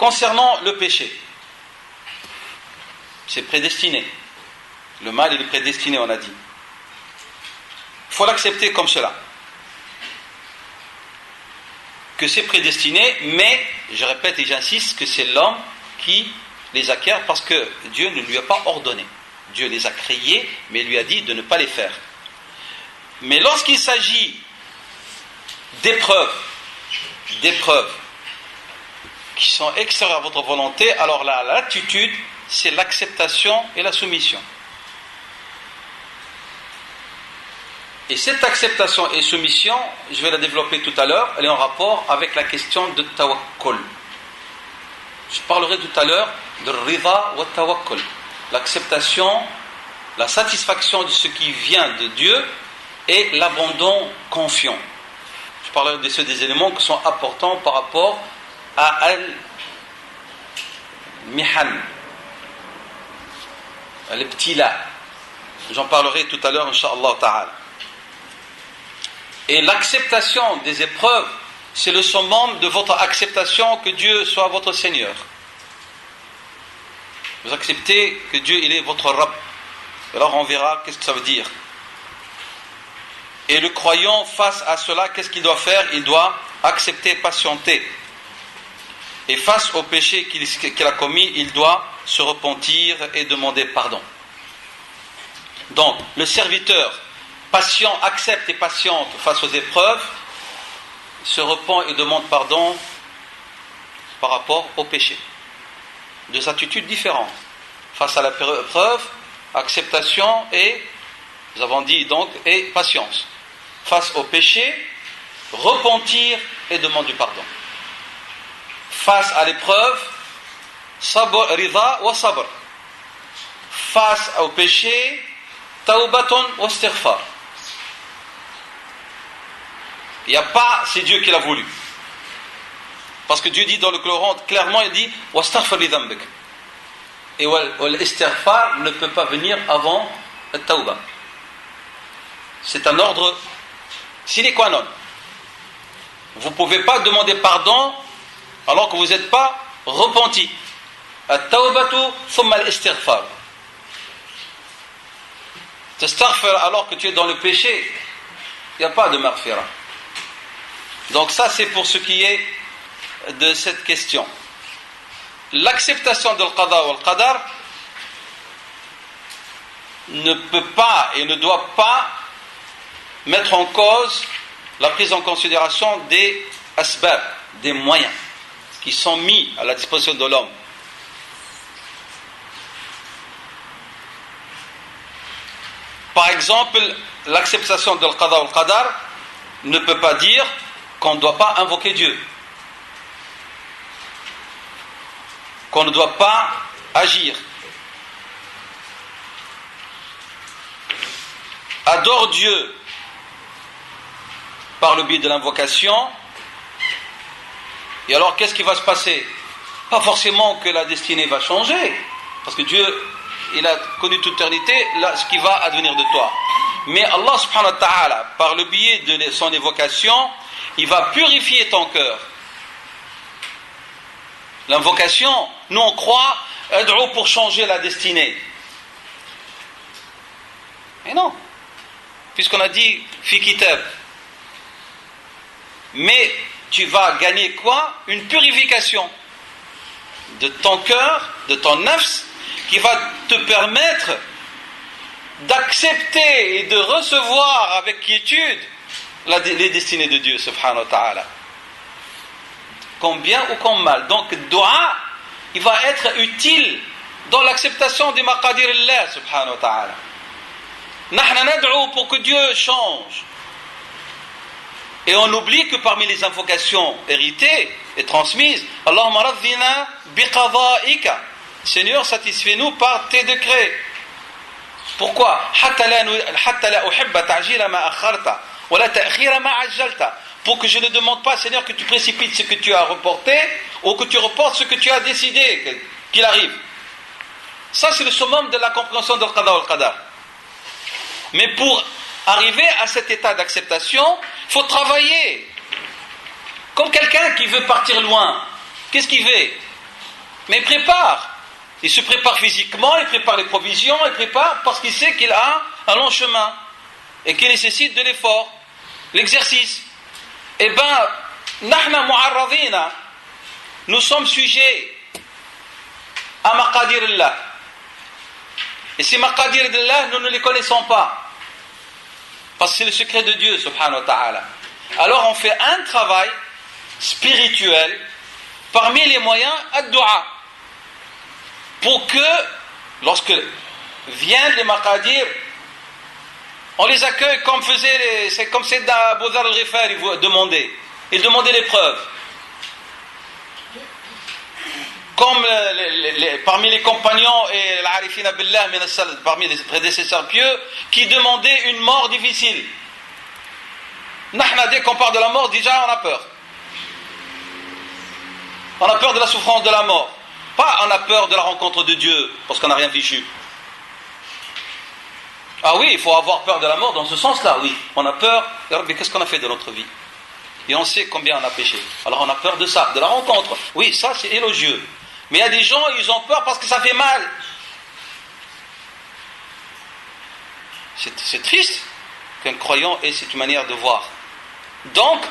concernant le péché, c'est prédestiné. Le mal, il est prédestiné, on a dit. Il faut l'accepter comme cela. Que c'est prédestiné, mais, je répète et j'insiste, que c'est l'homme qui les acquiert parce que Dieu ne lui a pas ordonné. Dieu les a créés, mais il lui a dit de ne pas les faire. Mais lorsqu'il s'agit d'épreuves qui sont extérieures à votre volonté, alors là, l'attitude, c'est l'acceptation et la soumission. Et cette acceptation et soumission, je vais la développer tout à l'heure, elle est en rapport avec la question de tawakkul. Je parlerai tout à l'heure de rida wa tawakkul, l'acceptation, la satisfaction de ce qui vient de Dieu et l'abandon confiant. Je parlerai de ceux des éléments qui sont importants par rapport à al-mihan, al-ibtila. J'en parlerai tout à l'heure, incha'Allah ta'ala. Et l'acceptation des épreuves, c'est le summum de votre acceptation que Dieu soit votre Seigneur. Vous acceptez que Dieu, il est votre Rabb. Alors on verra qu'est-ce que ça veut dire. Et le croyant, face à cela, qu'est-ce qu'il doit faire? Il doit accepter, patienter. Et face au péché qu'il a commis, il doit se repentir et demander pardon. Donc, le serviteur patient, accepte et patiente face aux épreuves, se repent et demande pardon par rapport au péché. Deux attitudes différentes. Face à la preuve, acceptation et, nous avons dit donc, et patience. Face au péché, repentir et demande du pardon. Face à l'épreuve, sabr, rida wa sabr. Face au péché, taubatun wa istighfar. Il n'y a pas, c'est Dieu qui l'a voulu. Parce que Dieu dit dans le Coran, clairement, il dit wastaghfir li dhanbik. Et l'istighfar ne peut pas venir avant le tauba. C'est un ordre sine qua non. Vous ne pouvez pas demander pardon alors que vous n'êtes pas repenti. At-taubatu thumma al-istighfar. Tastaghfir alors que tu es dans le péché, il n'y a pas de maghfira. Donc ça, c'est pour ce qui est de cette question. L'acceptation de l'qada ou al-qadar ne peut pas et ne doit pas mettre en cause la prise en considération des asbab, des moyens qui sont mis à la disposition de l'homme. Par exemple, l'acceptation de l'qada ou al-qadar ne peut pas dire qu'on ne doit pas invoquer Dieu, qu'on ne doit pas agir. Adore Dieu par le biais de l'invocation, et alors qu'est-ce qui va se passer? Pas forcément que la destinée va changer, parce que Dieu, il a connu toute éternité là, ce qui va advenir de toi. Mais Allah subhanahu wa ta'ala, par le biais de son évocation, il va purifier ton cœur. L'invocation, nous on croit, ad'u pour changer la destinée. Mais non, puisqu'on a dit fi kitab. Mais tu vas gagner quoi? Une purification de ton cœur, de ton nafs, qui va te permettre d'accepter et de recevoir avec quiétude les destinées de Dieu subhanahu wa ta'ala, comme bien ou comme mal. Donc le dua, il va être utile dans l'acceptation des maqadir Allah subhanahu wa ta'ala. Nahna nad'u pour que Dieu change. Et on oublie que parmi les invocations héritées et transmises, Allahumma radhina biqada'ika, Seigneur, satisfais-nous par tes décrets. Pourquoi? Hatta la uhibba ta'jila ma akharta wa la ta'khira ma ajjalta. Pour que je ne demande pas, Seigneur, que tu précipites ce que tu as reporté ou que tu reportes ce que tu as décidé qu'il arrive. Ça, c'est le summum de la compréhension de l'qada ou al-qadar. Mais pour arriver à cet état d'acceptation, il faut travailler. Comme quelqu'un qui veut partir loin, qu'est-ce qu'il fait? Mais il prépare. Il se prépare physiquement, il prépare les provisions, il prépare parce qu'il sait qu'il a un long chemin et qu'il nécessite de l'effort, l'exercice. Eh bien, nahna mu'arradina, nous sommes sujets à maqadir Allah. Et ces maqadir d'Allah, nous ne les connaissons pas. Parce que c'est le secret de Dieu, subhanahu wa ta'ala. Alors on fait un travail spirituel, parmi les moyens, ad-du'a. Pour que, lorsque viennent les maqadir, on les accueille comme c'est comme Sayyidina Abu Dharr al-Ghifari demandait. Il demandait les preuves. Comme parmi les compagnons et l'arifina billah, parmi les prédécesseurs pieux, qui demandaient une mort difficile. Nahna, dès qu'on parle de la mort, déjà on a peur. On a peur de la souffrance de la mort. Pas on a peur de la rencontre de Dieu, parce qu'on n'a rien fichu. Ah oui, il faut avoir peur de la mort dans ce sens-là, oui. On a peur, mais qu'est-ce qu'on a fait de notre vie? Et on sait combien on a péché. Alors on a peur de ça, de la rencontre. Oui, ça c'est élogieux. Mais il y a des gens, ils ont peur parce que ça fait mal. C'est triste qu'un croyant ait cette manière de voir. Donc,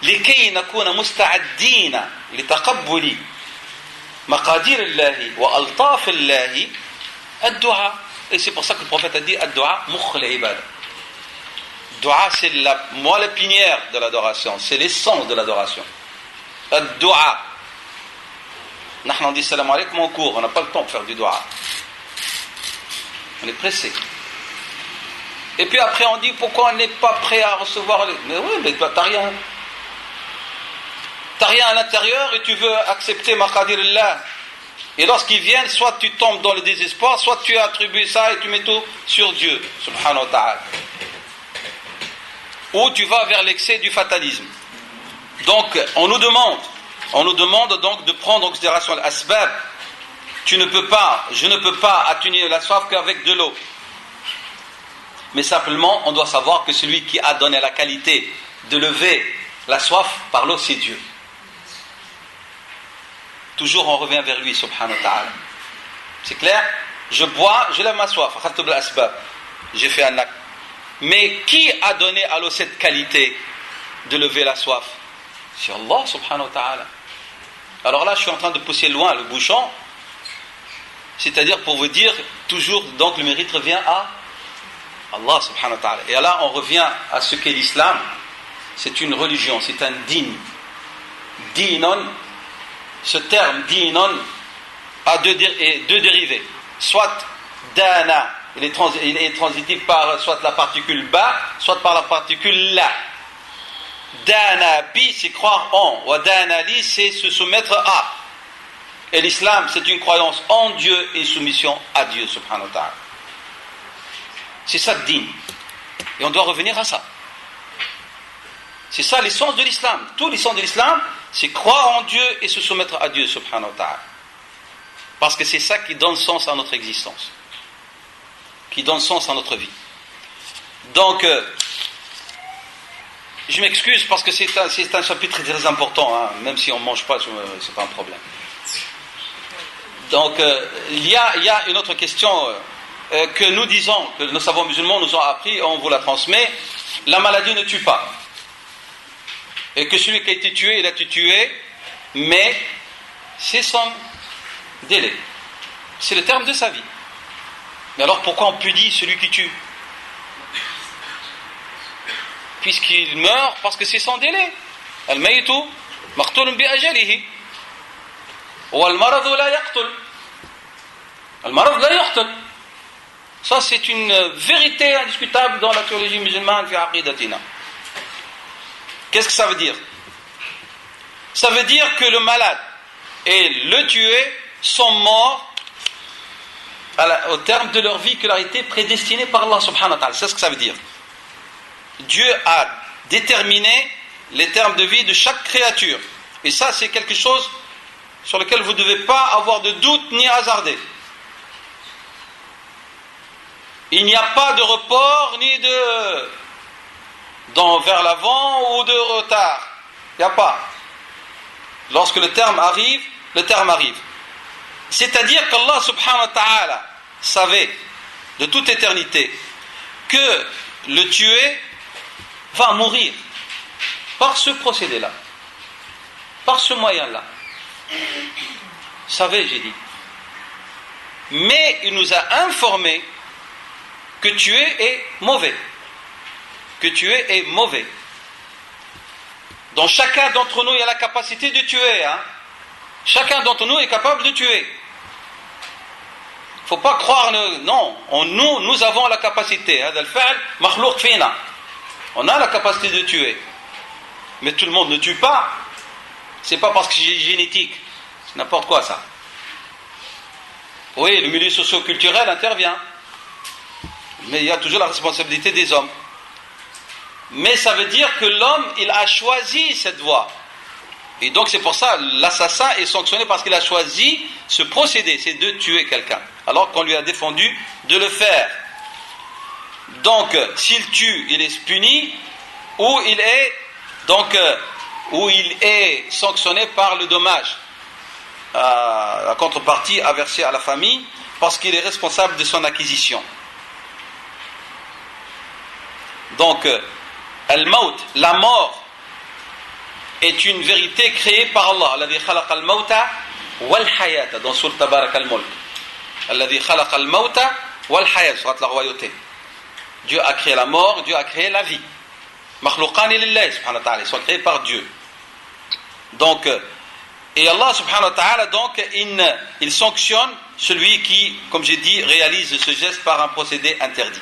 لكي نكون مستعدين لتقبل مقادير الله وألطاف الله الدعاء. Et c'est pour ça que le prophète a dit الدعاء مخ العبادة. Dua, c'est la moelle épinière de l'adoration, c'est l'essence de l'adoration. Dua. Nahna on dit salam alaykum en cours, on n'a pas le temps de faire du dua. On est pressé. Et puis après on dit pourquoi on n'est pas prêt à recevoir les... Mais oui, mais toi t'as rien. T'as rien à l'intérieur et tu veux accepter maqadir Allah. Et lorsqu'ils viennent, soit tu tombes dans le désespoir, soit tu attribues ça et tu mets tout sur Dieu, subhanahu wa ta'ala. Ou tu vas vers l'excès du fatalisme. Donc, on nous demande donc de prendre en considération l'asbab. Je ne peux pas atténuer la soif qu'avec de l'eau. Mais simplement, on doit savoir que celui qui a donné la qualité de lever la soif par l'eau, c'est Dieu. Toujours on revient vers lui, subhanahu wa ta'ala. C'est clair? Je bois, je lève ma soif. J'ai fait un acte. Mais qui a donné à l'eau cette qualité de lever la soif? C'est Allah subhanahu wa ta'ala. Alors là, je suis en train de pousser loin le bouchon. C'est-à-dire pour vous dire, toujours, donc le mérite revient à Allah subhanahu wa ta'ala. Et là, on revient à ce qu'est l'islam. C'est une religion, c'est un din. Dinon, ce terme dinon a deux dérivés. Soit dana, il est transitif par soit la particule ba, soit par la particule la. Dana bi, c'est croire en. Wa dana li, c'est se soumettre à. Et l'islam, c'est une croyance en Dieu et soumission à Dieu, subhanahu wa ta'ala. C'est ça le din. Et on doit revenir à ça. C'est ça l'essence de l'islam. Tout l'essence de l'islam, c'est croire en Dieu et se soumettre à Dieu, subhanahu wa ta'ala. Parce que c'est ça qui donne sens à notre existence. Qui donne sens à notre vie. Donc, je m'excuse parce que c'est un chapitre très important, hein. Même si on ne mange pas, c'est pas un problème. Donc, il y a une autre question que nous disons, que nos savants musulmans nous ont appris, on vous la transmet. La maladie ne tue pas. Et que celui qui a été tué, il a été tué, mais c'est son délai. C'est le terme de sa vie. Mais alors pourquoi on punit celui qui tue? Puisqu'il meurt parce que c'est son délai. Al-maytu maqtulun bi ajalihi. Wa al-maradu la yaqtul. Al-marad la yaqtul. Ça c'est une vérité indiscutable dans la théologie musulmane fi aqidatina. Qu'est-ce que ça veut dire? Ça veut dire que le malade et le tué sont morts au terme de leur vie qui leur a été prédestinée par Allah subhanahu wa ta'ala. C'est ce que ça veut dire. Dieu a déterminé les termes de vie de chaque créature. Et ça, c'est quelque chose sur lequel vous ne devez pas avoir de doute ni hasarder. Il n'y a pas de report ni de vers l'avant ou de retard. Il n'y a pas. Lorsque le terme arrive, le terme arrive. C'est-à-dire qu'Allah subhanahu wa ta'ala savait de toute éternité que le tué va mourir par ce procédé-là, par ce moyen-là. Savait, j'ai dit. Mais il nous a informé que tuer est mauvais. Que tuer est mauvais. Donc chacun d'entre nous a la capacité de tuer. Chacun d'entre nous est capable de tuer. Il ne faut pas croire, non, nous avons la capacité. On a la capacité de tuer. Mais tout le monde ne tue pas. C'est pas parce que c'est génétique. C'est n'importe quoi ça. Oui, le milieu socio-culturel intervient. Mais il y a toujours la responsabilité des hommes. Mais ça veut dire que l'homme, il a choisi cette voie. Et donc c'est pour ça, l'assassin est sanctionné parce qu'il a choisi ce procédé, c'est de tuer quelqu'un. Alors qu'on lui a défendu de le faire. Donc, s'il tue, il est puni, ou il est sanctionné par le dommage, la contrepartie à verser à la famille, parce qu'il est responsable de son acquisition. Donc, al-maut, la mort, est une vérité créée par Allah. Alladhi khalaqa al-mauta wal-hayata, dans Sourate Tabarak al-Mulk. Alladhi khalaqa al-mauta wal-hayata, Sourate la royauté. Dieu a créé la mort, Dieu a créé la vie. Makhlouqani lillahi subhanahu wa ta'ala, ils sont créés par Dieu. Donc, et Allah subhanahu wa ta'ala, donc, il sanctionne celui qui, comme j'ai dit, réalise ce geste par un procédé interdit.